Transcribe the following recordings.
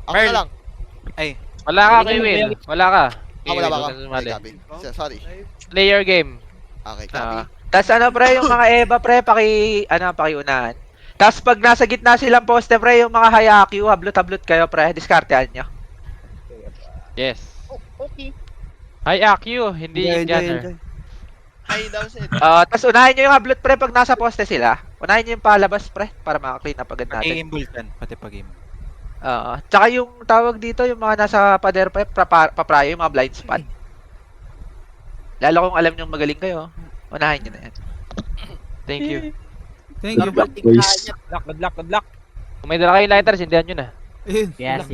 Ako na lang. Ay. Wala ka, Kiwin. Wala ka. Wala ba ka? Mali. Ay, gabi. Sorry. Player game. Okay, copy. Tapos ano pre, yung mga Eva pre, pakiunahan. Tapos pag nasa gitna silang poste pre, yung mga Hayakyu, hablot-hablot kayo pre, diskartehan nyo. Yes. Okay. Hi, Akyu. Hindi Indianer. Ay daw sir. Tapos unahin nyo yung hablot pre pag nasa poste sila. Unahin nyo yung palabas pre, para maka-clean up agad natin. Pag-game bulkan, pati pag-game. Tsaka yung tawag dito, yung mga nasa pader pre, paprayo, yung mga blind spot. Lalo kung alam nyo magaling kayo, unahin nyo na yan. Thank you. Thank you. Good luck. Kung may dala kayong lighters, hindihan nyo na. Ayun. Yes.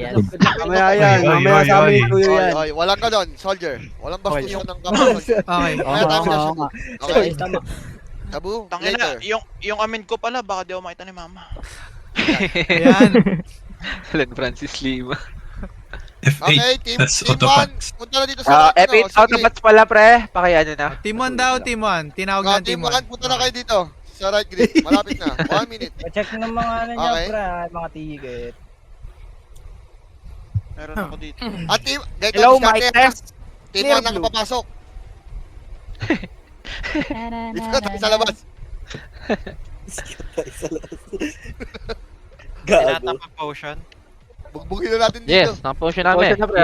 Mamaya yan. Mamaya sa amin tuyo yan. Oy, walang ganon, soldier. Walang bastos ng kamay. Okay. Kaya tayo na siya. Okay. Tabu, Tangina, later. yung amin ko pala, baka di ako makita ni mama. Ayan. Alan Francis Lima. Okay, team 1. Punta na dito sa F8 autobots pala pre, pakiano na. Team 1 daw, Team 1. Tinawag ng Team Team 1, 1. punta na kayo dito. Sa right grid. Malapit na. 1 minute. Check ng mga ano niya, Okay. pre, mga ticket. Meron ako dito. At team, Hello, discard mic na- test. Team Clear 1 na blue. papasok. Dito na tayo sa labas. Tinatapa potion. Bugbugin na natin dito. Yes, naka-potion namin. Potion na pre,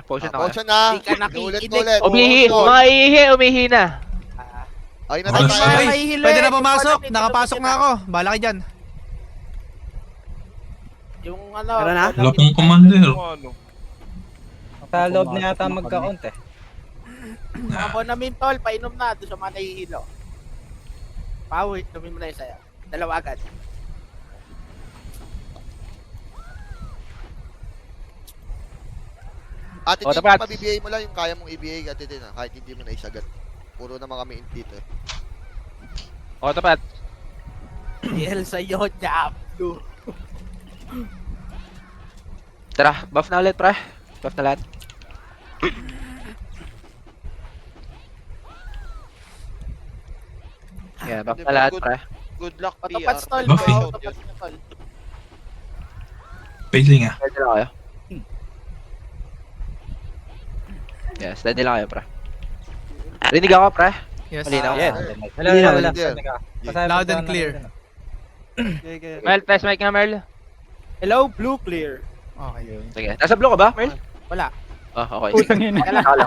potion na kayo. Potion na. Di ka nakikinig. Ulit. Umihi na. Ay, na tayo. Ay, pwede na pumasok. Nakapasok na ako. Bala kayo dyan. Yung ano. Tara na. Wala pong commander. Sa loob na yata magka-count eh. Mga bonamin tol, painom na doon sa mga nahihilo. Pawi, inumin mo na yung saya. Dalawa agad. Ate O, Tin, dapat. mabibigay mo lang yung kaya mong ibigay Ate Tin, kahit hindi mo na isagat. Puro naman kami dito. Autopat. DL sa'yo, Diablo. Tara, buff na ulit pre. Buff na lahat. Yeah, buff na lahat pre. Good luck, PR. Patapats tol, Buffy. patapats na tol. Pailing ah. Steady lang kayo. Yeah, steady lang kayo pre. Rinig ako pre. Yes. Malinaw. Yes. Wala. Yeah. Loud and clear. Mel, test mic nga, Mel. Hello, blue clear. Okay. Sige, nasa blue ka ba, Merl? Wala. Okay. Putang ina. Wala.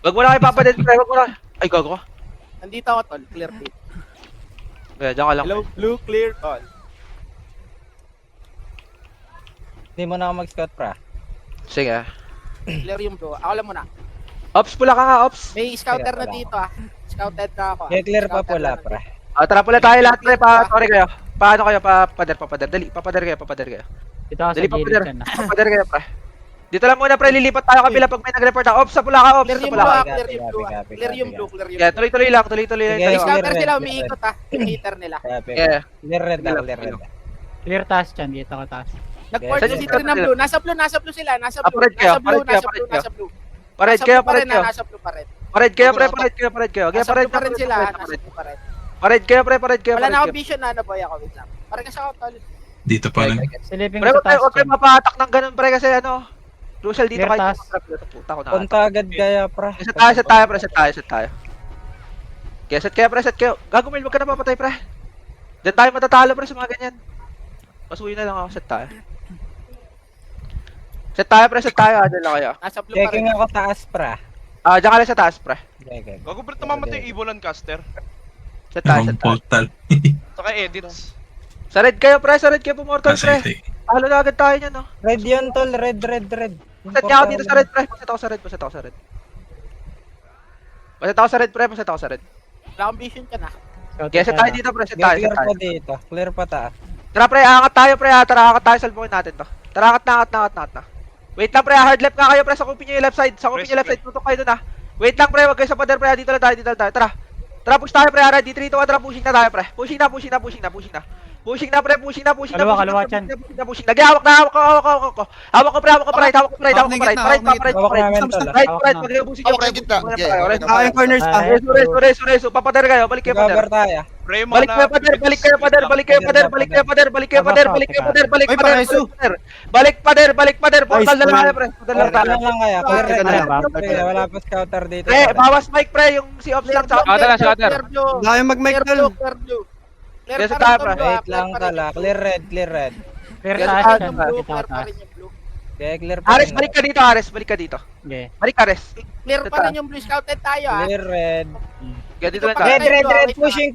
Wag mo na kayo papadin pre, wag mo na. Ay, gago ka. Nandito ako tol, clear pit. Kaya, dyan ka lang. Hello, blue clear tol. Hindi mo na ako mag-scout, pra. Sige. Clear yung blue. Ako lang muna. Ops, pula ka nga, Ops. May scouter Kaya na pala dito ah. Scouted na ako. Kaya clear pa Scouter pula, na pra. Tara pula tayo lahat pre, sorry kayo. Paano kayo, papader. Dali, papader kayo. Ito ako Dali, papader kayo pre. Dito lang muna pre, lilipat tayo kabila pag may nag-report na. Ops, sa pula ka, Ops, Clear sa yung pula blue ka. ah, clear yung blue ah. Clear yung blue, clear yung Yeah, blue. tuloy-tuloy lang Sige, May tayo. sige. scouter Clear sila, red, umiikot ah. Yung hater nila. Yeah. Clear red Clear ako, clear red. Clear task dyan, dito ka task. Nag-port Saan si yung Trin ng scouter blue. Nasa blue sila, nasa blue. Parade kayo, Nasa blue, parade kayo, nasa blue, parade nasa blue. Pared Nasa kayo, blue pa rin pared kayo. ah, nasa blue pa rin. Pared kayo pre, pared kayo. Okay, Nasa pared blue pa rin sila, pared, nasa pared. blue pa rin. Pared kayo pre, pared kayo. Wala na akong vision na ano boy ako, wait lang. Parang kasi ako tol. Dito pa lang. Silipin Pre, ko sa task huwag kayo dyan. mapahatak ng ganun pre kasi ano. Crucial dito Clear kayo. task. Puta ko na. Punta agad kaya, pra. Set tayo pre, set tayo. Kaya set kayo. Gago Mel, wag ka na papatay pre. Diyan tayo matatalo pre sa mga ganyan. Pasuyo na lang ako, set tayo. Set tayo, diyan lang kayo. Nasa blue pa rin. Checking ako taas, pra. Diyan ka lang sa taas pre. Okay. Gago bro, namamatay yung Evolan caster. Set tayo. Wrong portal. Saka edits. Sa red kayo pumortal Nasa pre. ite. Talo na agad tayo niyan no. Red yun, tol. Red. Set niya ako dito sa red pre. Paset ako sa red. Paset ako sa red. Wala akong vision ka na. Kaya set tayo dito pre, set tayo. Clear pa dito. Clear pa taas. Tara pre, angat tayo pre, tara angat tayo, salbukin natin to. Tara angat na. Wait lang pre, hard left nga kayo pre, sakupin nyo yung left side, tutok kayo dun ah. Wait lang pre, wag kayo sa pader pre, dito lang tayo. Tara, push tayo pre, ready, 3, 2, 1, tara, pushing na tayo pre. Pushing na. Pushing na, pre. Pushing na. Kaliwa, Chan. Pushing na. Hawak ko. Hawak ko, pre. Hawak ko, right. Hawak na gitna, hawak na gitna. Right. Mag-ubusin nyo. Hawak na gitna. Yeah, Ah, yung corners pa. Reso. Papader kayo. Balik kayo, pader. Cover tayo. Pray mo Balik kayo, pader. Balik kayo, pader. Portal na lang kayo, pre. Portal na Portal lang. lang kaya. Clear red Ano na. ba? Pre, wala pa scouter dito. Pre, bawas mic, pre. Yung si Ops lang sa Scatter. Clear blue. Wala kayong mag-mic Clear blue. tol. Clear blue. Clear Yes, pa rin tayo, tong pre. blue, Wait lang clear pa rin tala. yung Clear red. Clear Clear taas pa rin dyan. yung blue, Kita ko clear pa taas. rin yung blue. Okay, clear pa Ares, rin. balik ka dito, Ares. Balik ka dito. Okay. Balik, Ares. Clear pa rin yung blue. Scouted tayo ah. Clear red. Kaya dito lang Red, tayo. red. Pushing.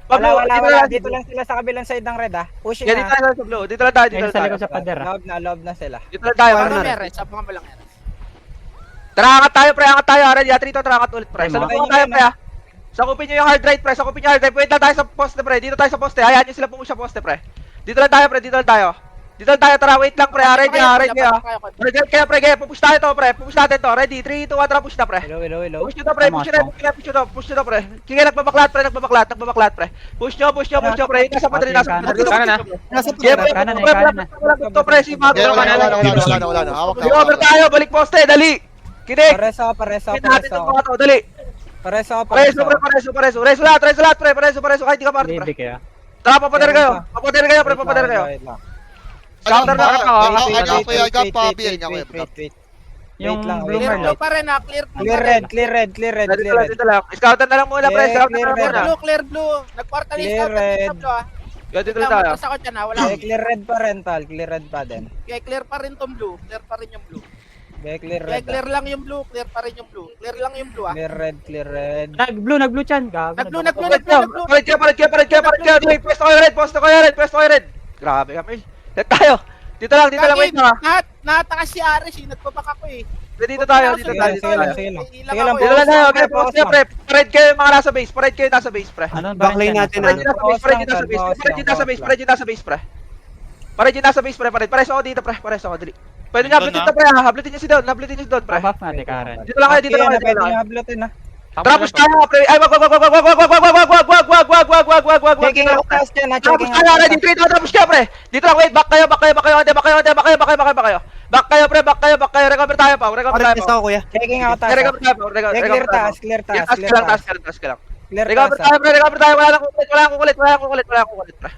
Pablo. Wala. Dito lang sila sa kabilang side ng red ah. Pushing Kaya dito na. lang sa blue. Dito lang tayo. Ayun sa likod sa pader. Loob na sila. Dito lang tayo. Ano meron? Sa mga malang meron. Tara, angat tayo, pre. Angat tayo. Ares, yatri ito. Tara, angat ulit, pre. Ay, Salubungan tayo, pre. ah. Sakupin nyo yung hard right, pre. Sakupin nyo hard right. Wait lang tayo sa poste, pre. Dito tayo sa poste. Hayaan nyo sila pumunta sa poste, pre. Dito lang tayo, pre. Dito lang tayo. Tara. Wait lang, pre. Ready kayo. Ready kayo, pre. Pupush tayo to, pre. Pupush natin to. Ready? 3, 2, 1. Tara, push na, pre. Hello. Push nyo to, pre. Push nyo to, pre. Sige, nagbabaklat, pre. Push nyo, pre. Yung nasa pader, nasa pader. Kanan na. Nasa Yeah, pre. Kanan Pre, to, pre. Si Mato. Yeah, wala na. Hawak na. Sige, over tayo. Balik poste. Dali. Kinig. Pareso. Kinig natin itong mga to. Dali. Pareso. Pareso, pre. Reso lahat, pre. Pareso. Kahit di ka party, pre. Baby kayo. Tara, papader kayo, pre. Papader kayo. Counter na. Wait. Yung lang, blue wait Clear light. blue pa rin ah. Clear blue Clear pa rin. red. Dito lang. Scoutan na lang muna, pre. Scoutan na lang Clear muna. Clear blue. Nag-portal yung Clear scout natin red. sa blue ah. Kaya dito lang tayo. Sa kotse na. Wala. Okay, clear red pa rin, tal. Clear red pa din. Kaya clear pa rin tong blue. Clear pa rin yung blue. Okay, clear Kaya red. clear lang yung blue. Clear pa rin yung blue. Clear lang yung blue ah. Clear red. Nag-blue Chan. Gago. Nag-blue. Palit kayo. Posto kayo red. Grabe, Camille. Let tayo. Dito lang, wait lang. Natakas si Ares eh. Nagpapak ako eh. Dito tayo. Sige lang. Dito lang Focus tayo. Okay, poste, pre. Parade kayo yung mga nasa base. Pre. Ano ba? Backlane natin ah. Parade yung nasa base, pre. Pares ako dito, pre. Dali. Pwede nyo hablutin to, pre. Hablutin nyo si Don, pre. Buff natin, Karen. Dito lang kayo. Pwede nyo hablutin na. Tapos tayo, pre. Ay, wag. Checking out taas dyan ha. Tapos Checking tayo, out. ready, 3, 2, tapos kayo, pre. Dito lang, wait, back kayo. Back kayo, pre. Recover tayo pa. Pares ako kuya. Checking out taas. Recover tayo pa. Clear taas. Taas ka lang. Clear Recover taas. tayo, wala nang kulit, pre.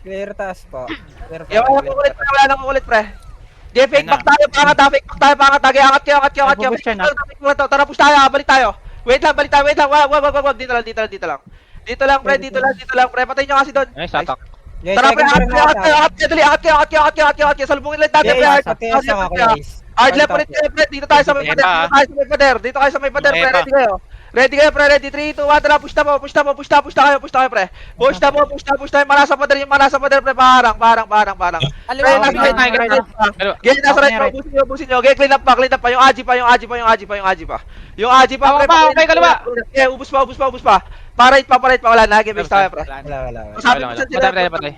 Clear taas po. Wala nang kulit, pre. Di, fake back tayo, pangat. Angat kayo. Nagpupush yan, ah. Tara, push tayo, balik tayo. Wait lang. Wag. Dito lang, pre. Patayin nyo kasi doon. Ay, satak. Tara, pre. Angat kayo. Salubungin lang natin, pre. Hard left ulit kayo, pre. Dito tayo sa may pader. Ready kayo, pre. 3, 2, 1. Tara, push na kayo, pre. Push tayo. Manasa pader, pre. Parang. Aliwa. Gaya nasa right, ubusin nyo. Gaya clean up pa. Yung Aji pa. Okay, kaliwa. Yeah, ubus pa. Parate pa. Wala na. Game tayo, pre. Wala. Sabi mo sila, Patay.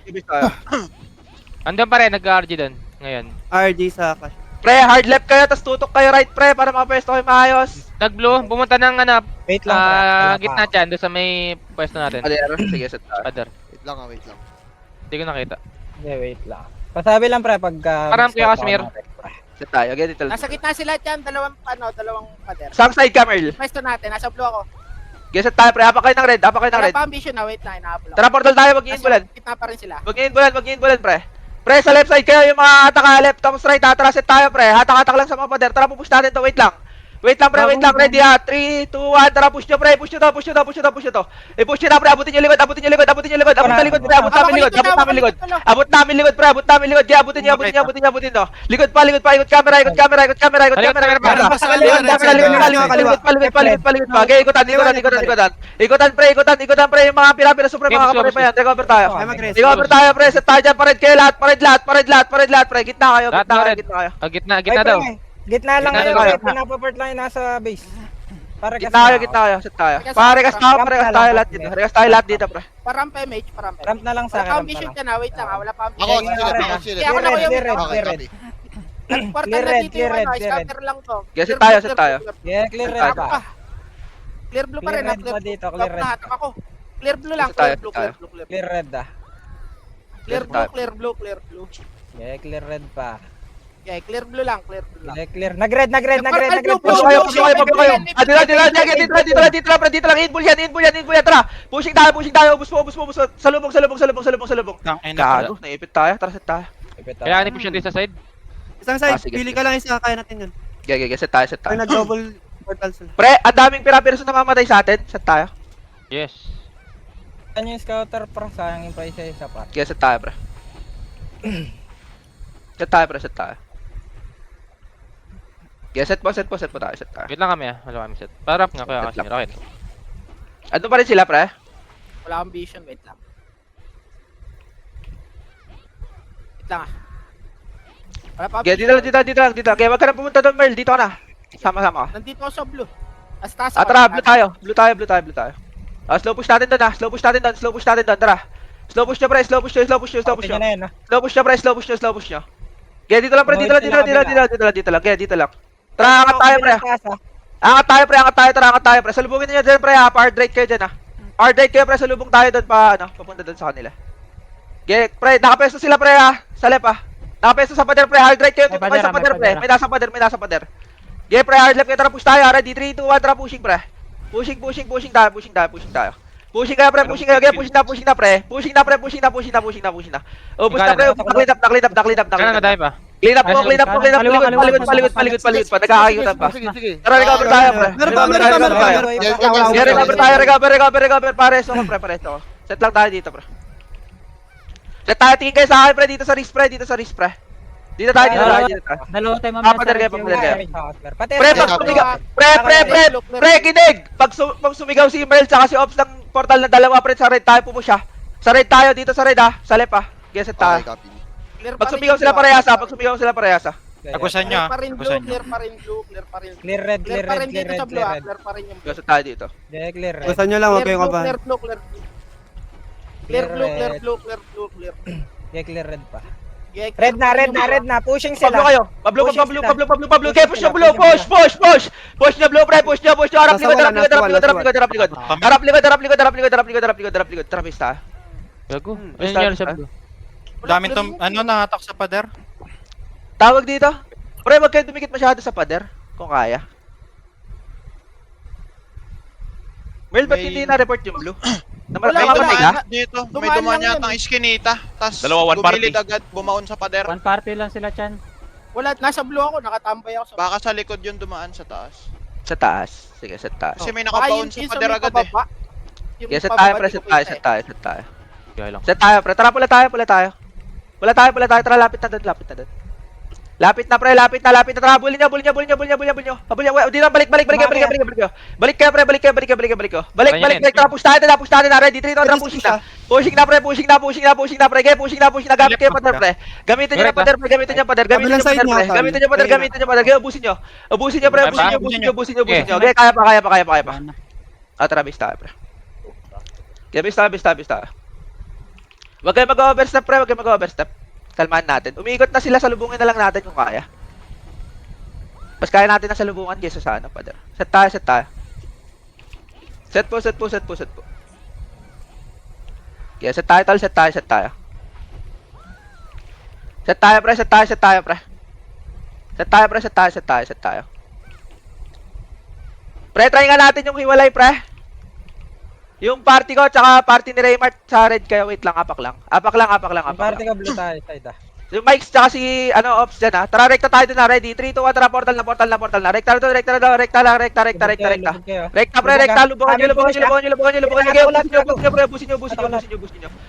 Andun pa rin, nag-RG doon. Ngayon. RG sa cash. Pre, hard left kayo, tas tutok kayo right, pre, para makapesto kayo maayos. Nag-blue, bumunta ng Wait lang. pre. gitna dyan, doon sa may pwesto natin. Sige, set tayo. Pader. Wait lang. Hindi ko nakita. Hindi, wait lang. Pasabi lang pre pagka... Parang Kuya Kasmir. Set tayo, get it. Nasa gitna sila dyan. Dalawang pader. Sam side ka, Merl. Pwesto natin. Nasa blue ako. Get set tayo, pre, hapa kayo ng red. Wala pa ambition na. Wait lang. Inaapol ako. Tara, portal tayo, wag bulan. Gitna pa rin sila. Wag bulan, pre. Pre, sa left side kayo, yung mga ataka left, tapos right, tara, set tayo, pre. Hatak lang sa mga pader. Tara, pupush natin to, wait lang, pre, ready ha. 3, 2, 1, tara, push nyo, pre, push nyo to. I-push nyo na, pre, abutin nyo likod, abot namin likod, abot namin likod, pre, kaya abutin nyo. Likod pa, ikot camera. Paligod pa, kaya ikutan, pre, yung mga pirapira, super mga kapatid pa yan, recover tayo, pre, set tayo dyan, parade kayo lahat, pre, gitna kayo. Gitna Ay, daw. pre, Gitna lang Gitna kayo, daw. kahit pinapaport lang yung nasa base. Para Gitna kayo, set tayo. Parekas tayo lahat dito, pre. Parampe, mage. Parampe. Ramp na lang sa Wala pa akin. ambition ka na. Wait lang. Wala pa Ako, ambition. sila. Kaya ako na kuya. Clear red. Portal Clear na red, dito clear yung red, ano. clear red. Scatter lang to. Yeah, set tayo. Yeah, clear red pa. Clear blue pa Clear rin. red pa dito, clear red. Nahatak ako. Clear blue lang, Tayo, clear blue, tayo. clear blue, clear blue. Clear red ah. Clear tayo. blue, clear blue, clear blue. Yeah, clear red pa. Yeah, clear blue lang, clear blue lang. Yeah, clear. Nag-red, nag-red, nag-red, Purple, nag-red. blue, Push blue, kayo, blue, push kayo, blue, push kayo. blue, Ah, dito lang, inbul yan, tara. Pushing tayo, ubus mo. Salubong. Gago, naipit tayo, tara set tayo. Kailangan i-push natin sa side. Isang side, sige, pili sige. ka lang isa, kaya natin yun. Gege, set tayo. Ay, nag-double portal sila. Pre, ang daming pira-piraso na mamatay sa atin, set tayo. Yes. Ano yung scouter pro? Sayang yung price sa isa pa. Kaya set tayo, pre. Set tayo. Kaya set po tayo. Wait lang kami wala kami set. Parap nga kaya kasi Set lang. Rocket. Ano pa rin sila, pre? Wala akong vision, wait lang. Wait lang ah. Wala pa Kaya dito lang. Kaya wag ka na pumunta doon, Merl. Dito ka na. Sama-sama ka. Nandito ako sa blue. As taas Ah, tara, blue tayo. Ah, slow push natin doon, tara. Slow push nyo, pre. Slow push nyo. Na yun, ah. Slow push nyo, pre. Slow push nyo. Kaya dito lang, pre. Dito lang. Kaya dito lang. Tara, angat tayo, pre. Angat tayo, pre. Salubungin niyo dyan, pre. Pa-hard rate kayo dyan, ha. Hard rate kayo, pre. Salubong tayo doon papunta doon sa kanila. Kaya, pre, nakapesto sila, pre, ha. Sa left, ha. Nakapesto sa pader, pre. Hard rate kayo. May Tumakay sa pader, pader, may pre. May nasa pader. Kaya, pre, hard left kayo. Tara, push tayo. Ready, 3, 2, 1. Tara, pushing, pre. Pushing tayo. Pushing kayo, pre. Kaya, pushing na, pre. Pushing na. Ubus na, pre. Clean up. Kailangan na tayo pa. Clean up po. Paligod pa. Nagkakayutan pa. Tara, recover tayo, pre. Recover. Pares ako. Set lang tayo dito, pre. Set tayo, tingin kayo sa akin, pre. Dito sa wrist, pre. Dito tayo. Dalawa tayo mamaya Papader kayo. Pati Pre, pag sumigaw. Pre, kinig. Pag sumigaw si Merl tsaka si Ops ng portal na dalawa, pre, sa red tayo pupush, ha. Sa red tayo, dito sa red, ha. Sa left, ha. Get set tayo. Okay, copy. Pag sumigaw sila parehas, ha. Tagusan niya. Clear pa rin blue. Clear red, Clear pa rin dito sa blue, ah. Clear pa rin yung blue. Get set tayo dito. Yeah, clear red. Gusto nyo lang, huwag kayong kabahan. Clear blue. Yeah, clear red pa. Yeah, Red na. Pushing sila. Pablo. Okay, push nyo, blue. Push nyo, blue, pre. Push nyo. Harap likod. Trapis tayo. Gago. Ano nangyari sa blue? Daming nahatak sa pader. Tawag dito. Pre, wag kayo dumikit masyado sa pader. Kung kaya. Merl, ba't hindi na-report yung blue? Namamatay ka? Dito, may Dumaan dumaan lang yata ang iskinita. Tas Dalawa, one party. gumilid agad, bumaon sa pader. One party lang sila, Chan. Wala, nasa blue ako, nakatambay ako sa Baka sa likod yung dumaan sa taas. Sa taas. Sige, sa taas. Kasi may nakabaon sa pader agad eh. Sige, set tayo, pre. Set tayo. Kaya lang. Set tayo, pre. Tara, pula tayo. Tara, lapit na doon. Lapit na, pre. Tara, bulin nyo. Dito, balik. Balik kayo, pre. Balik ko. Balik. Tara, push tayo na. Ready, 3, 2, 1, pushing na. Pushing na, pre. Kaya, pushing na. Gamit kayo, pader, pre. Gamitin nyo yung pader, pre. Gamitin nyo yung pader. Kaya, ubusin nyo. Pre. Ubusin nyo. Kaya, kaya pa. Ah, tara, base tayo, pre. Kaya, base tayo. Huwag kayo mag-overstep, pre. Kalmahan natin. Umiikot na sila, salubungin na lang natin kung kaya. Mas kaya natin na salubungan kaysa sa ano, pader. Set tayo. Set po. Kaya set tayo, pre. Set tayo. Pre, try nga natin yung hiwalay, pre. Yung party ko, tsaka party ni Raymart sa red kayo. Wait lang, apak lang. Yung party ka blue tayo, side ah. Yung Mikes tsaka si Ops dyan, ha. Tara, rekta tayo dun, ha. Ready? 3, 2, 1, tara, portal na. Rekta lang. Rekta, pre, rekta. Lubungan nyo.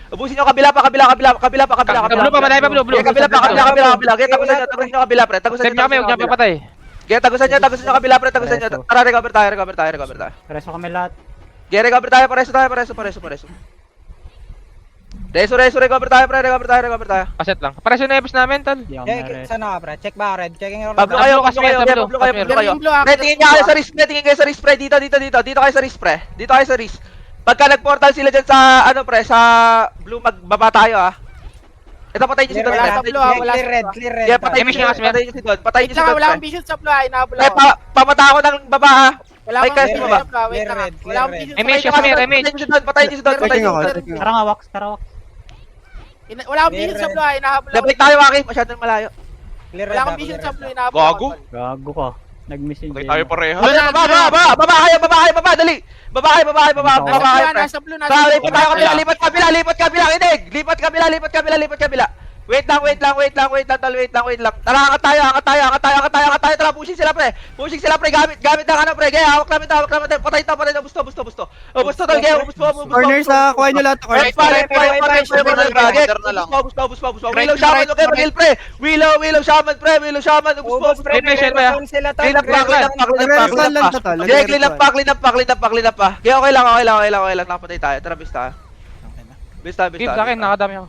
Ubusin nyo, kabila pa. Blue pa, matay pa, blue. Kabila. Kaya tagusan nyo kabila, pre. Save nyo kami, huwag nyo kami patay. Kaya tagusan nyo kabila, pre. Tara, recover tayo. Reso kami lahat. Kaya recover tayo, pareso. Recover tayo, pre. Kaset lang. Pares yung nepos namin, tol. Di ako Check, na-res. sana ka, pre? Check ba red? Checking your Pablo red. kayo. blue. Pre, tingin kayo sa wrist, pre. Dito kayo sa wrist, pre. Pagka nag-portal sila dyan sa, sa blue, magbaba tayo, ha. Ito, patayin nyo si Don, Wala pre. sa blue, wala Clear sa red, blue. clear red. Kaya pa. patayin nyo si Don. Wait Patayin nyo si Don, Wala pre. akong vision sa blue, inahabol Pre, ako. pamata ako ng baba, ha. Wala May akong cast vision mo ba? sa blue, wait Clear lang. red, Wala akong clear vision red. sa Image, blue. image. Patayin niyo si Don. Checking ako. Tarawax, tarawax. Wala akong vision sa blue, hinahabol ako. Labay tayo, Waki. Masyadong malayo. Clear red Wala akong ako, vision clear sa red. blue, hinahabol Gago. ako. Gago ko. Nag-miss yung Okay game. tayo pareho. Baba kayo, dali. Baba kayo, pre. Nasa blue, nasa Baba, blue. lipat tayo kabila, lipat kabila, kinig. Lipat kabila. Wait lang, tol, wait lang. Tara, angat tayo. Tara, pushing sila, pre. Gamit ng ano, pre. Gaya, hawak namin. Patay to. Busto. Oh, busto, tol, gaya, busto. Corner sa, kuha nyo lahat. Corner. Busto. Willow Shaman, okay, mag-heal, pre. Willow Shaman, pre. Ubos, pre. Revision ba? Meron sila, tol. Clean up pa. Gaya, clean up pa. Gaya, okay lang. Nakapatay tayo. Tara, bista. Bista. Give sa akin, nakadami ako.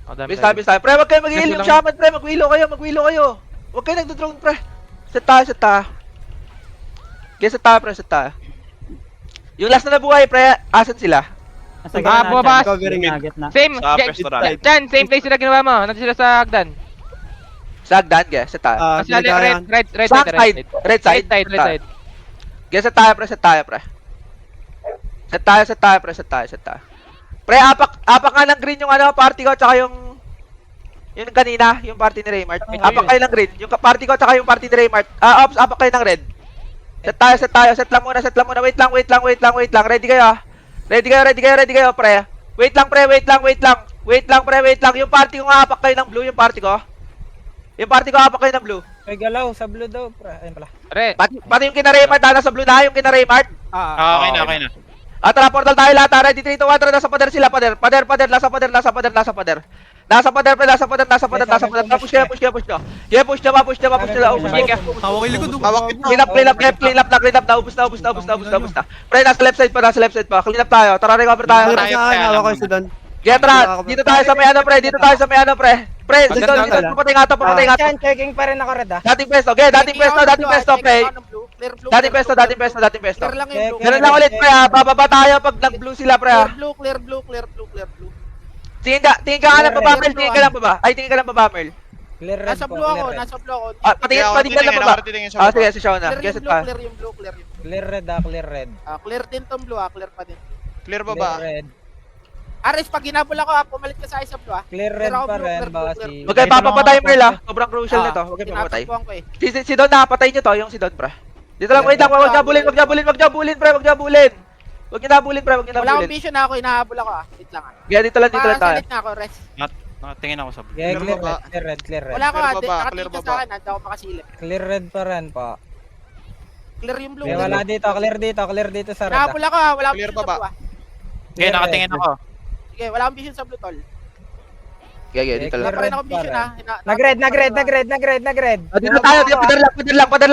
Nakadami Bista. Pre, wag kayo mag-heal yung shaman, pre. Mag-willow kayo. Wag kayo nagdo-drone, pre. Set tayo. Kaya set tayo. Yung last na nabuhay, pre, asan sila? Nasa gitna, bumabas. Chan. Gitna. Same, Sa restaurant. Chan, same place sila ginawa mo. Nandito sila sa Agdan. Sagdan, kaya set tayo. Kasi right side. Red side. Right side. Kaya set tayo, pre. Set tayo. Pre, apak nga ng green yung ano, party ko, tsaka yung kanina, yung party ni Raymart. Apak kayo ng green, yung party ko, tsaka yung party ni Raymart. Ops, apak kayo ng red. Set tayo. Set lang muna. Wait lang. Ready kayo, pre. Wait lang. Yung party ko nga, apak kayo ng blue, yung party ko. Apak kayo ng blue. May galaw sa blue daw, pre. Ayun pala. Re. Pati yung kina Raymart, nasa blue na, yung kina Raymart. Okay na. Tara, portal tayo lahat. Ready, 3, 2, 1, tara, nasa pader sila, pader. Nasa pader. Nasa pader. Push nyo. Hawak yung likod. Clean up na. Ubus na. Pre, nasa left side pa. Clean up tayo. Tara, recover tayo. Hawak ko si Don. Getra, dito tayo sa may ano, pre. Pre, dito, papatay nga to. Chan, checking pa rin ako, red, ah. Dating pesto, pre. Dating pesto. Clear lang yung blue. Ganun lang ulit, pre, ha. Bababa tayo pag nag-blue sila, pre, ha. Clear blue. Tingin ka nga ng baba, Mel. Tingin ka lang baba, Mel. Clear red Nasa po, blue ako, clear red. Patingin ka lang baba. Sige, si Shauna. Clear Guess yung it pa. blue. Clear red, ah, clear red. Clear din tong blue, clear pa din. Clear ba Clear ba? red. Ares, pag hinabol ako, pumalit ka sa isa blue, Clear red Pero ako pa blue, rin, clear, baka blue, si... Huwag kayo papapatay, Mel, ha. Sobrang crucial nito. Huwag kayo papapatay. Tinatakbuhan ko eh. Si Don, nakapatay nyo to, yung si Don, pre. Dito lang, wait lang. Huwag niyo abulin, pre. Huwag niyo nabulin. Wala akong vision na ako, hinahabol ako Wait lang Kaya dito lang tayo. Salit na ako, rest. Nakatingin ako sa Yeah, Clear ba? clear red. Wala ako, Clear ba ba? nakatingin Clear ka ba sa ba? akin, hindi ako makasilip. Clear red pa rin po. Clear yung blue. May wala dito, clear dito sa red, ah. Hinahabol ako wala akong Clear vision ba sa ba? blue Okay, nakatingin ako. Sige, wala akong vision sa blue, tol. Kaya dito Wala lang. pa rin akong vision ha. Nag-red. Dito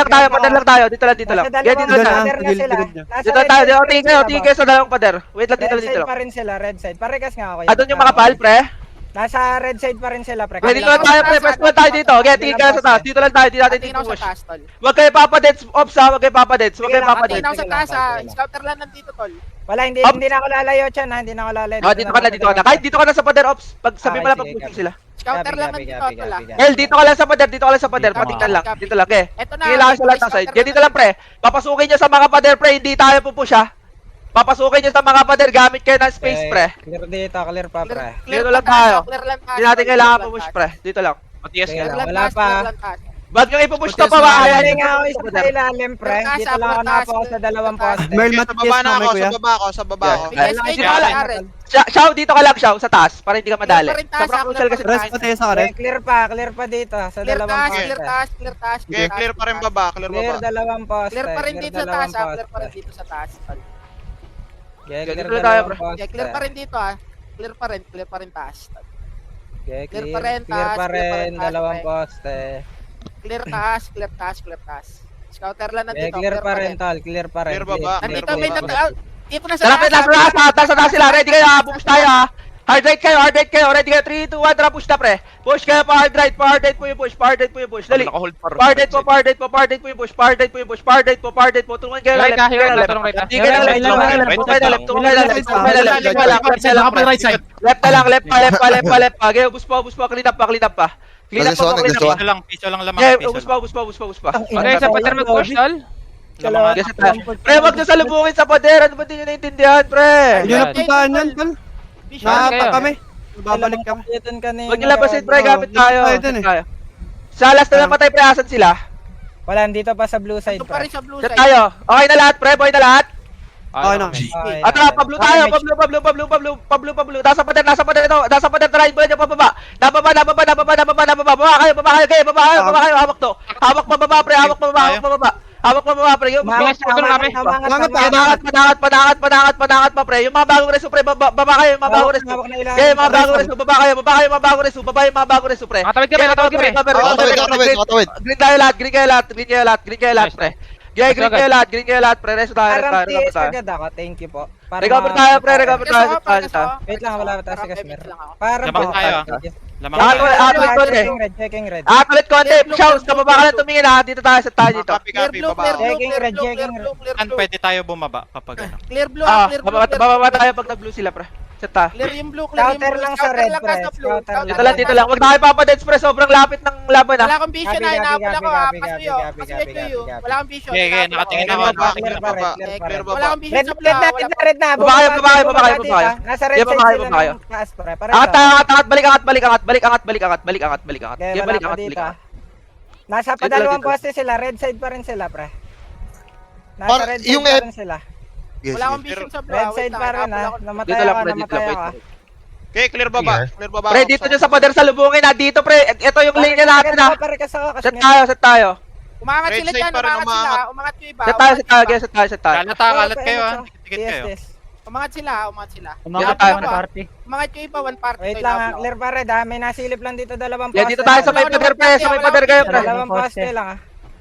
tayo, pader lang tayo. Dito lang. Kaya dito lang. Pader na sila. Dito tayo, tingin kayo sa dalawang pader. Wait lang, Red dito side lang. pa rin sila, red side. Parekas nga ako. Doon yung mga pal, pre. Nasa red side pa rin sila, pre. Pwede dito lang tayo, pre. Pwede lang tayo dito. Kaya tingin kayo sa taas. Dito lang tayo, di natin Tingin ako sa push. taas, tol. Huwag kayo papadets, ops ha. Huwag kayo papadets. Tingin ako Sige sa taas ha. lang. Scouter lang nandito, tol. Wala, hindi Up. na ako lalayo, Chan, ha. Hindi na ako lalayo. Dito ka na. Kahit dito ka na sa pader, ops. Pag sabi mo lang pag sige, pushing sila. Scouter lang Gabi, nandito, gabi, tol ha. gabi. Well, dito ka lang sa pader. Dito. Patingnan lang. Dito lang, eh. Eto na. Tingin lang sa lahat ng side. Kaya dito lang, pre. Papasukin nyo sa mga pader, pre. Hindi tayo pupush, ha. Papasukin nyo sa mga pader. Gamit kayo ng space, pre. Clear dito, clear pa, pre. Dito lang tayo. Clear lang taas. Hindi natin kailangan pupush, pre. Dito lang. Matias Sige ka. lang. Wala pa. Wag nyo ipupush to Putis pa, na. ba? Hindi Ayan, nga ako isa sa ilalim, pre. Dito lang ako napo sa dalawang poste. Merl, Sa matigas baba na na ako, may kuya. sa baba ako. Yeah. Bigay Dito ka ka lang. Ares. Shaw, dito ka lang, Shaw, sa taas. Para hindi ka madali. Clear pa rin taas, Sobrang crucial kasi. Rest pati sa red. Clear pa dito sa Clear dalawang taas, poste. clear taas. Okay, clear pa rin baba, clear Clear baba. dalawang poste. Clear pa rin dito sa taas, dalawang clear pa rin poste. dito sa taas. tol. Yeah, Dito clear na tayo, dalawang bro. poste. Okay, clear pa rin dito ha. Clear pa rin taas. Yeah, Clear pa rin, clear taas, pa clear pa rin, rin taas, dalawang okay. poste. Clear taas. Scouter lang Yeah, nandito. clear pa rin, tol. Clear pa rin. Clear baba, Nandito clear may baba. nata. Dito na sa Lapit, taas na sila. Ready kayo, ha? Pupush tayo, ha? Hard right kayo. Ready kayo. 3, 2, 1, tara, push na, pre. Push kayo pa hard right po yung push. Dali. Naka-hold pa. Power date po yung push. Tulungan kayo Right left. na, hero. Tulong right na. Hindi kayo left. Tulungan kayo left. Naka right side. Left na lang, left pa. Okay, ubus pa. Clean up pa. Nag-gusto. Piso lang lamang. Yeah, Piso ubus lang. pa. Okay, sa pader mag-push, tol. Kalawat. Yes, tayo. Pre, wag nyo salubungin sa pader. Ano ba di nyo naintindihan, pre? Hindi na puntahan yan, tol. Vision. kayo. Napa kami. Babalik kami. Wag nyo labasin, pre. Gamit tayo. tayo dun eh. Tayo. Sa last na namatay, pre, asan sila? Wala, dito pa sa blue side, Ito pa rin pre. sa blue Set side. tayo. Okay na lahat, pre. Okay na lahat. Okay na. Okay. At Pablo tayo. Pablo. Nasa pader ito. Nasa pader. Try mo nyo pababa. Nababa. Baba kayo. Baba kayo. Hawak to. Hawak pababa, pre. Hawak pababa, pre. Yung Mga tulong kami. Panangat pa, pre. Yung mga bagong reso, pre. Baba kayo. Yung mga bagong reso. Okay, mga bagong reso. Baba kayo. Baba yung mga bagong reso, pre. Nakatawid kami. Nakatawid. Green kayo lahat, pre. Green kayo lahat, pre. Reso tayo. Parang TS agad ako, thank you po. Para Recover tayo, pre. Recover Yes, tayo. ako, pares ako. Wait lang, wala pa tayo si Parang Casmer. payment lang ako. Para Laban po. tayo, Lamang Ah, tayo. tuloy konti. Checking red. Tuloy konti. Shouts, kababa ka lang tumingin ha. Dito tayo sa tayo dito. Copy, Clear copy, blue, baba clear ako. blue, Checking clear red, blue, checking clear red. blue, clear Saan blue. pwede tayo bumaba kapag ano? Clear blue, clear blue, clear Bababa blue. tayo pag nag-blue sila, pre. Set tayo. Clear yung blue, clear yung Scouter blue. lang sa red, lang pre. nasa blue. Scouter lang. Dito lang. Huwag na kayo papadeds, pre. Sobrang lapit ng laban ha. Wala akong vision na, Gabi, inaabol ako ha. gabi, Pasuyo, gabi, pasuyo gabi, kayo. gabi. Wala akong vision. Okay, inaabol nakatingin ako. ako. Clear pa red, clear pa red. Wala akong vision Red, sa red blue. na, Wala red na. Baba kayo. Bumaba dito. Nasa red Baba side kayo, sila baba kayo. ng taas, pre. Angat, balik angat. Kaya Kaya wala balik pa angat. dito. Nasa Dito padalawang lang, dito. poste sila, red side pa rin sila, pre. Nasa Par- red side yung pa F- rin sila. Wala akong vision sa blue. Red side pa rin, ha. Namatay Dito lang, ako, pre. Dito namatay lang, ako. wait. Okay, clear baba. Clear baba. Pre, dito nyo sa pader sa lubungin ha. Dito, pre. Ito yung linya natin ha. Pare-kas ako, Set Casmer. tayo. Umangat Red sila side dyan, pa rin umangat sila. umangat. Umangat yung iba. Set tayo. Kalat kayo ha. Tikit kayo. Yes. Umangat sila, umangat sila. Umangat tayo, naman party. Umangat yung iba, one party. Wait lang ha, clear pa red ha. May nasilip lang dito dalawang Yeah, poste. dito tayo sa may pader, pre. Sa may pader kayo, pre. Dalawang poste lang ha.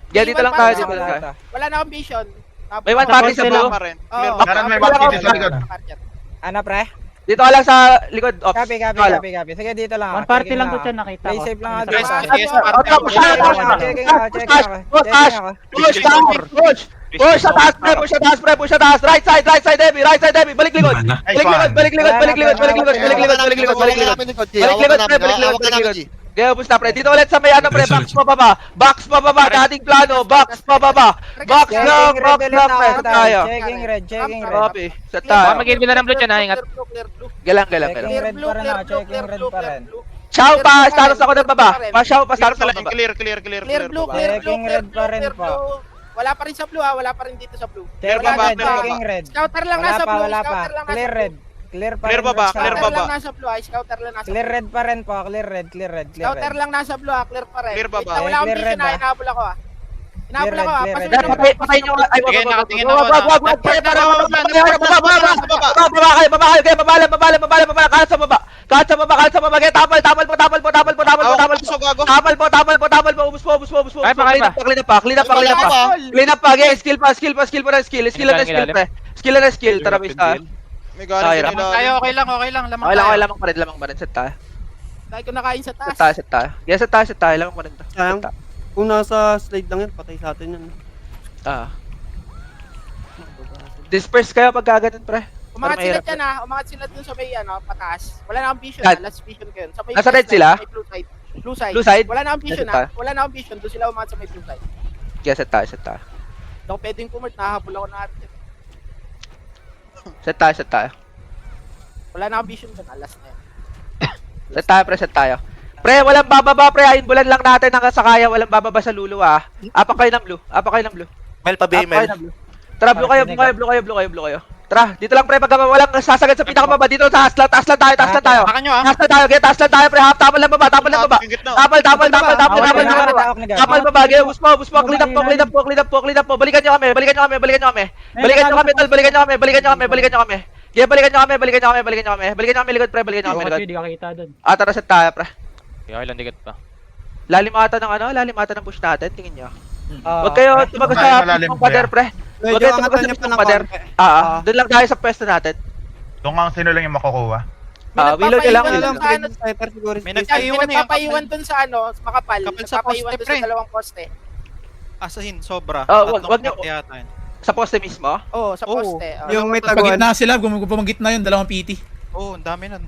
Yeah, dito lang tayo. Dito Wala lang tayo. ito. Wala na akong vision. May one party sa Tapos blue. Pa rin. Oo. Clear baba. May one sa likod. Ano pre? Dito ka lang sa likod. Ops. Copy. Wala. Sige dito lang. One party lang to dyan, nakita Play ko. safe lang ako. Play dito. safe. Yes, party Opo, ako. push tayo. Checking ako. Push sa taas, pre. Right side, Debbie. Balik likod. Balik likod. Kaya ubus na, pre. Dito ulit sa may ano, pre. Box pababa. Dating plano. Box pababa. Box lang, pre. Set tayo. Checking red. Copy. Set Baka tayo. mag-give na ng blue dyan ha. Ingat. Galang. Checking red pa rin ako. Checking red pa rin. Chow pa. Status ako ng baba. Chow pa. Status ako ng baba. Clear. Clear blue, baba. clear blue, Checking clear red blue, pa rin clear po. blue. Wala pa rin sa blue ha, wala pa rin dito sa blue. Clear Checking baba, red. clear baba. Checking red. Scouter lang Wala nasa pa, blue, wala pa. scouter lang nasa Clear blue. red. Clear pa Clear rin. baba, sa- clear Scouter baba. lang nasa blue ha, scouter lang nasa Clear blue. red pa rin po. Clear red. Scouter lang nasa blue ha, clear pa rin. Clear baba. Wait lang, wala akong Clear vision red, ha, ah. inaabol ako ha. Inaabol ako ha, Clear red, pasuyo clear ng red. Patay nyo. Ay, Sige, nakatingin ako wag. Baba kayo. Kalat sa baba. Kaya tapal po. Hawak ko, gago. Ubus po. Ay, pakay pa. Clean up pa. Skill pre. Skill. Tara, base tayo. May galing Lamang sila. Tayo, okay lang. Lamang Okay tayo. lang, lamang pa rin. Set tayo. Dahil ko nakain sa taas. Set tayo. Yeah, set tayo. Lamang pa rin to. Sayang. Kung nasa slide lang yan, patay sa atin yan. Disperse kayo pag gaganon, pre. Umangat Para sila mahirap dyan ha, umangat sila dun sa may ano, pataas. Wala na akong vision Kat. ha, last vision ko yun. Sa may Nasa blue red side, sila? sa may blue side. Blue side? Wala na akong vision Nasa ha, wala na akong vision. Doon sila umangat sa may blue side. Yeah, set tayo. Hindi ako pwedeng kumart, nahabol ako na atin. Set tayo. Wala na akong vision dun, last na yun. Set tayo. Pre, walang bababa, pre. Ayun, bulan lang natin hanggang sa kaya. Walang bababa sa lulo, ah. Apak kayo ng blue. Mel pa Tara, blue kayo. Tara, dito lang, pre. Pag walang sasagad sa pinakamaba. Dito sa taas lang tayo. Baka nyo ah. Taas lang tayo, pre. Half, tapal lang baba. Tapal Tapal baba. Ubus mo. Clean up po. Balikan nyo kami. Balikan nyo kami, likod, pre. Hindi ka kita dun. Tara, set tayo, pre. Okay lang, digat pa. Lalim ata ng push natin, tingin nyo. Oh, Huwag kayo tumagas sa pitong pader, pre. Huwag kayo tumagas sa pitong pader. Doon lang tayo sa pwesto natin. Doon ang sino lang yung makukuha. Willow nyo lang. Sniper siguro. May May nagpaiwan nagpapaiwan dun sa ano, makapal. Kapal sa Nagpapaiwan poste, dun pre. sa dalawang poste. Asahin, sobra. Wag nyo. Yata yun. Sa poste mismo. Oo, sa Oo. poste. Yung may Pag taguan. gitna sila, gumagit na yun, dalawang PT. Oo, ang dami nun.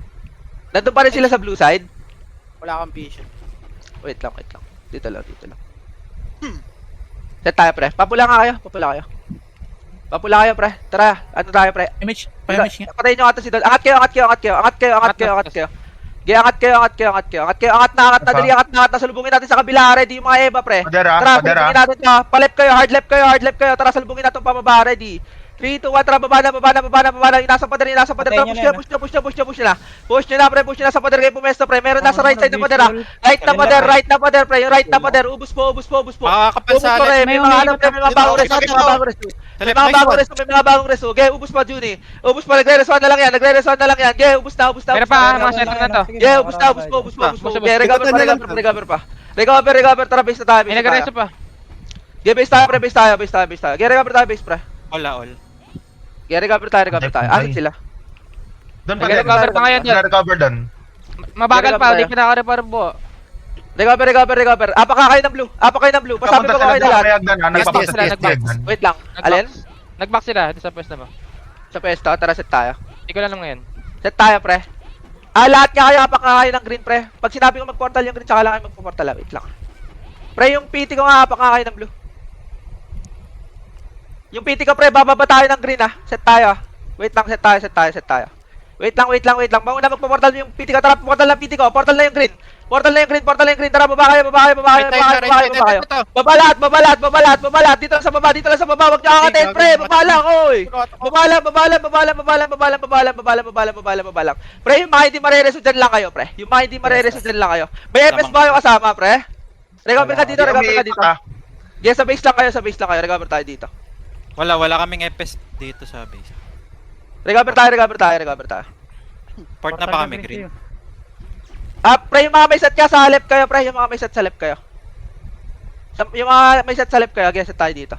Nandun pa rin sila sa blue side. Wala akong vision. Wait lang. Dito lang. Set tayo, pre. Papula nga kayo. Papula kayo, pre. Tara, ano tayo, pre? Image, pa-image nga. Patayin nyo ata si Dol. Angat kayo, angat kayo, angat kayo, angat kayo, angat kayo, angat kayo. Ge, angat kayo, angat kayo, angat kayo, angat kayo, angat na, dali, angat na, salubungin natin sa kabila, ready yung mga Eva, pre. Pader ah, Tara, pader ah. salubungin natin to. Palep kayo, hard left kayo, hard left kayo. Tara, salubungin natin pababa, ready. 3, 2, 1, tara, baba na. Inasa pader. Tara, push nyo na. Push nyo na, pre, push nyo na sa pader kayo pumesto, pre. Meron nasa right side na pader, ah. Right na pader, pre. Yung right na pader. Ubus po. Makakapal sa pre. May mga ano, pre, may mga bagong reso, Dito, may mga bagong reso. May mga bagong reso. Ge, ubus pa, Juni. Ubus pa, nagre-resoan na lang yan. Ge, ubus na. Meron pa, mga center na to. Ge, ubus po. Ge, recover pa. Recover, tara, base na tayo. May nag-reso pa. Ge, base tayo. Ge, recover tayo, base, pre. all. Ge, recover tayo. Asan sila? Doon pa Nag-recover pa ngayon yun. recover doon. Mabagal pa, hindi pa nakarepair po. Recover. Apa kayo ng blue. Pasabi ko kayo na lahat. Nagpapunta sila, sa nagbox. SDN. Wait lang. Alin? Nag-back sila, ito sa pwesto mo. Sa pwesto, tara set tayo. Hindi ko lang ngayon. Set tayo, pre. Lahat nga kayo apakain ng green, pre. Pag sinabi ko mag-portal yung green, tsaka lang kayo mag-portal. Wait lang. Pre, yung PT ko nga apakain ng blue. Yung PT ko, pre, bababa tayo ng green, ah. Set tayo. Wait lang, set tayo. Wait lang. Mauna magpo-portal yung PT ko. Tara, portal na PT ko. Portal na yung green. Tara, baba kayo. Baba lahat. Dito lang sa baba. Wag niyo akatin, pre. Baba lang, oy. Baba lang. Pre, yung mga hindi marereso dyan lang kayo, pre. May FS ba kayo kasama, pre? Recover ka dito. Yes, sa base lang kayo. Recover tayo dito. Wala kaming EPS dito sa base. Recover tayo. Port na pa kami, green. Pre, yung mga may set ka sa left kayo, pre. Yung mga may set sa left kayo. Set tayo dito.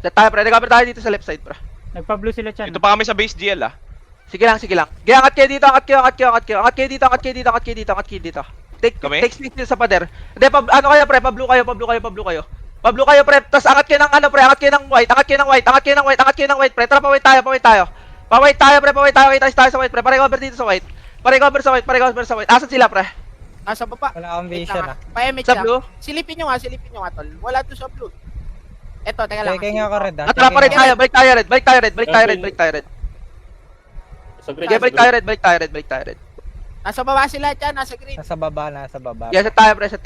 Set tayo, pre. Recover tayo dito sa left side, pre. Nagpa-blue sila chan. Ito pa kami sa base GL ah. Sige lang. Angat kayo dito. Angat kayo dito. Take space dito sa pader. Hindi, ano kayo, pre? Pa-blue kayo. Pablo kayo, pre. Tapos angat kayo ng ano, pre. Angat kayo ng white, pre. Tara, pa-white tayo. Pa-white tayo, kita tayo sa white, pre. Pa-recover dito sa white. Asan sila, pre? Nasa baba. Wala akong Wait vision lang, ah. Pa-image Sa lang. blue? Silipin nyo nga, tol. Wala to sa blue. Eto, teka lang. Checking ako red ah. Tara, pa-red tayo. Balik tayo, red. Balik tayo, red. Okay, balik tayo, red. Nasa baba sila dyan, nasa green. Nasa baba. Yeah, set tayo, pre. Yeah,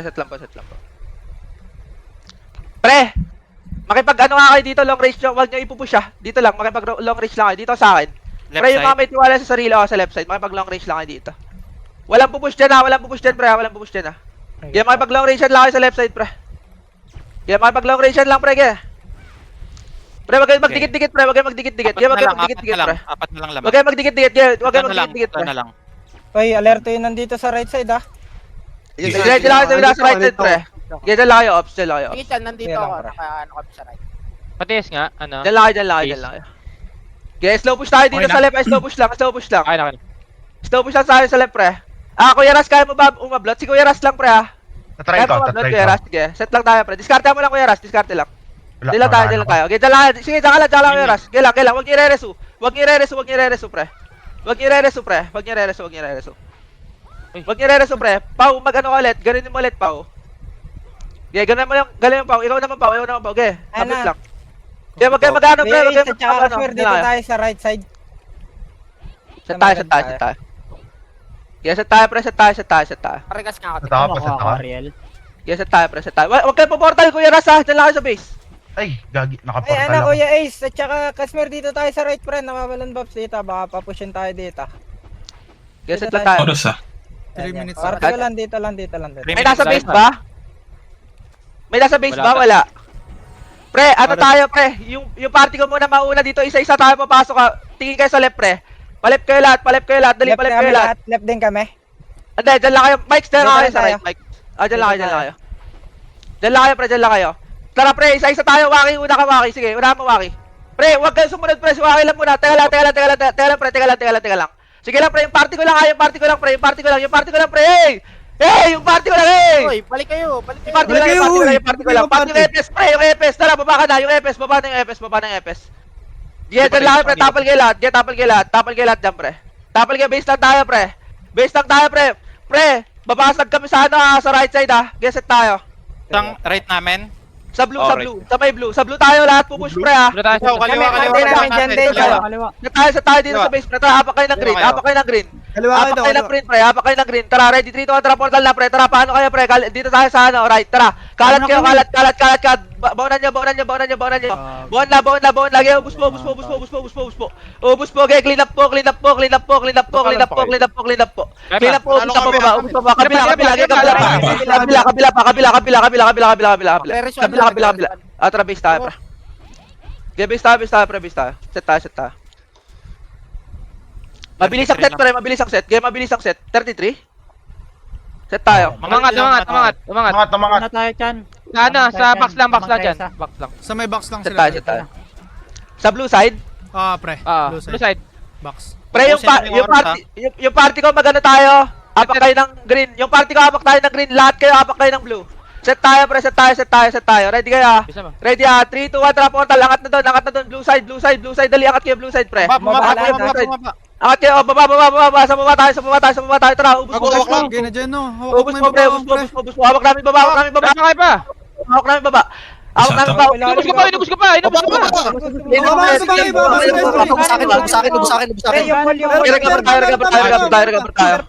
set lang po. Pre! Makipag ano nga kayo dito, long range nyo. Huwag nyo ipupush ah. Dito lang, makipag long range lang kayo. Dito sa akin. Left Pre, yung mga side. may tiwala sa sarili sa left side, makipag long range lang kayo dito. Walang pupush dyan, pre. Yeah, makipag long range lang kayo sa left side, pre. Pre. Pre, wag kayong magdikit-dikit, pre. Apat na lang laman. Wag kayong magdikit-dikit, pre. Na lang. Oy, alerto yun nandito sa right side ah. Diyan lang kayo sa right side, pre. Diyan lang kayo, ops. Sige dyan, nandito Kaya lang, ako. pre. Naka-ano kami sa right. Patis nga, ano? Diyan lang kayo. Okay, slow push tayo dito Okay sa left. Slow push lang. Okay. Slow push lang tayo sa left, pre. Kuya Ras, kaya mo ba umablot? Si Kuya Ras lang, pre, ha? Tatry ko. Kuya Ras, sige. Set lang tayo, pre. Diskarte mo lang, Kuya Ras. Diskarte lang. Wala, Diyan lang tayo. Okay, diyan lang. Sige, diyan lang, Kuya Ras. Kailang. Huwag niyo i-re-resu, pre. Huwag niyo i-re-resu, pre. Pau, mag-ano ka ulit. Ganunin mo ulit, Pau. Okay, ganunin mo yung Pau. Ikaw naman, Pau. Okay, tablet lang. Okay, wag kayo mag-ano, pre. Wag kayo Sa tsaka mag-ano. Kasper, dito tayo sa right side. Set tayo. Okay, set tayo. Paregas nga ako. Tapos ito ka. Ariel. Okay, set tayo. Wag kayo po-portal, Kuya Ras, ha? Diyan lang kayo sa base. Ay, gagi. Ay, Nakaportal ano ako. Kuya Ace, at tsaka Kasper dito tayo sa right friend. Nakawalan Bobs dito, baka papushin tayo dito. Okay, set lang tayo. 3 minutes. Party ko lang dito. May nasa base ba? Wala. Wala. Pre, ano tayo, pre? Yung party ko muna mauna dito. Isa-isa tayo papasok. Tingin kayo sa left, pre. Palep kayo lahat. Dali, palep kayo lahat. Left din kami. Hindi, dyan lang kayo. Mike, dyan lang kayo sa tayo. right, Mike. Dyan lang kayo. Dyan lang kayo. Tara, pre. Isa-isa tayo. Waki, una ka, Waki. Sige, una mo, Waki. Pre, huwag kayo sumunod, pre. Si Waki lang muna. Teka lang. Sige lang, pre. Yung party ko lang, pre. Yung party ko lang, pre. Hey! Yung party ko lang, hey! Uy, balik kayo. Yung party ko lang. Party yung EPS, pre. Yung EPS. Tara, baba ka na. Yung EPS. Baba na yung EPS. Dyan lang, pre. Tapal kayo lahat dyan, pre. Base lang tayo, pre. Pre, babasag kami sa ano, sa right side, ha. Geset tayo. Isang right namin. Sa blue, sa Alright. blue. Sa may blue. Sa blue tayo lahat pupush pre ha. Blue tayo. Ikaw, kaliwa, Kami, kaliwa. kami namin dyan din. Kaliwa. Kaliwa. Sa tayo dito Kaliwa. sa base pre. Tara, hapak kayo ng green. Kaliwa kayo. Hapak kayo ng green. Kaliwa kayo Hapak daw, kayo ng kaliwa. green pre. Hapak kayo ng green. Tara, ready 3, 2, 1, tara portal na pre. Tara, paano kayo pre? Dito tayo sa ano, right. Tara. Kalat kayo, kalat. Baunan nyo. Buwan na. Lagi, ubus po. Ubus po, okay. Clean up po. Clean up po. Ubus sa baba. Kabila. Tara, base tayo pre. Okay, base tayo pre. Set tayo. Mabilis ang set pre, mabilis ang set. 33. Set tayo. Umangat. Tamangat. Una tayo, Chan. Sa box lang dyan. Isa. Box lang. Sa may box lang Set sila. tayo. Sa blue side, Pre. Blue side. Box. pre Ubusin yung oras, yung party ko magano tayo. Apak kayo ng green. Yung party ko apak tayo ng green, lahat kayo apak kayo ng blue. Set tayo pre, set tayo. Ready kayo ah? Bisa mo. Ready ah? 3, 2, 1, trap portal. Angat na doon. Blue side. Dali, angat kayo blue side pre. Angat kayo, baba. Sa baba tayo. Tara, ubus mo. Okay na dyan, no? Hawak Ubus mo mo, yung pre. baba, Ubus mo. Hawak namin baba. Tama kayo pa. Inubos ko pa. Pre, yung wall, yung wall. Recover tayo.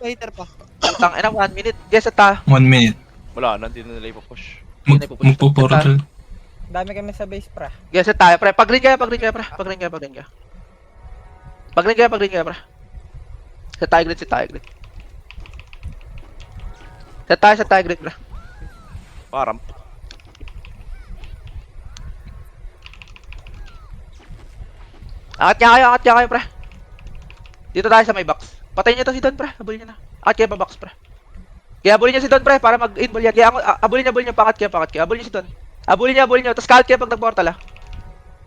Hater pa. Tang ina 1 minute. Guess at ta. 1 minute. Wala, nandito nila ipupush. Magpo-portal. Dami kami sa base, pre. Guess at tayo, pre. Pag-green kayo, pre. Set tayo green. Set tayo green, pre. Param. Angat niya kayo, pre. Dito tayo sa may box. Patayin niyo to si Don, pre. Habulin niyo na. Angat kayo pa box, pre. Kaya habulin niyo si Don, pre, para mag-inball yan. Kaya habulin niyo, pangat kayo. Habulin niyo si Don. Habulin niyo. Tapos kalat kayo pag nag-portal, ah.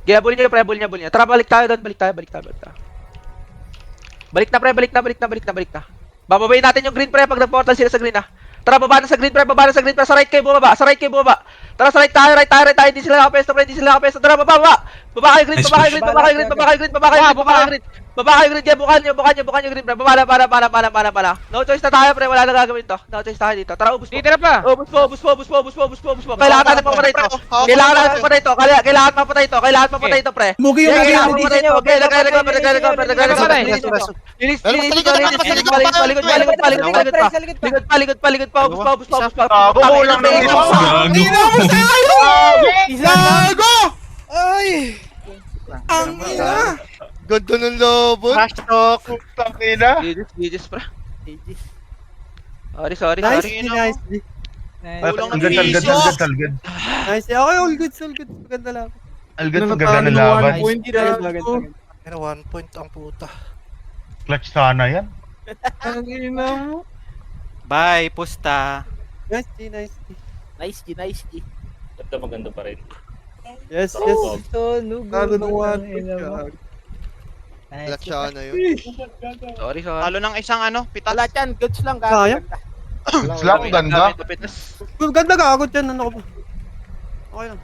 Kaya habulin niyo, pre. Tara, balik tayo, Don. Balik tayo. Balik na, pre. Balik na. Bababayin natin yung green, pre, pag nag-portal sila sa green, ah. Tara, baba na sa green, pre. Sa right kayo bumaba. Tara, sa right tayo. Hindi sila nakapesto, pre. Tara, baba. Baba kayo green. Kaya bukan nyo green, pre. Baba na. No choice na tayo, pre. Wala na gagawin to. No choice tayo dito. Tara, ubus mo. Titira pa. Ubus mo. Kailangan natin mapatay ito. Pre. Mugi yung mugi yung mugi. Okay, recover. Palikot pa. Ubus pa. Kulang ng ito. Gago! Ay! Ang ina! Ganda ng labon. Trash talk. Tangina. GG's, pre. Sorry. Nice. Ang ganda. Nice. Okay, all good. Maganda lang. Algat ang ganda ng laban. Pero 1 point ang puta. Clutch sana yan. Bye, pusta. Nice. Nice. Maganda pa rin. Yes. So, lugo. Lalo ng one. Clutch siya na yun. Sorry. Halo ng isang pitas. Wala dyan, goods lang. Sayang. Slam, ganda. Ganda ka. Ako dyan. Ano ko ba? Okay lang.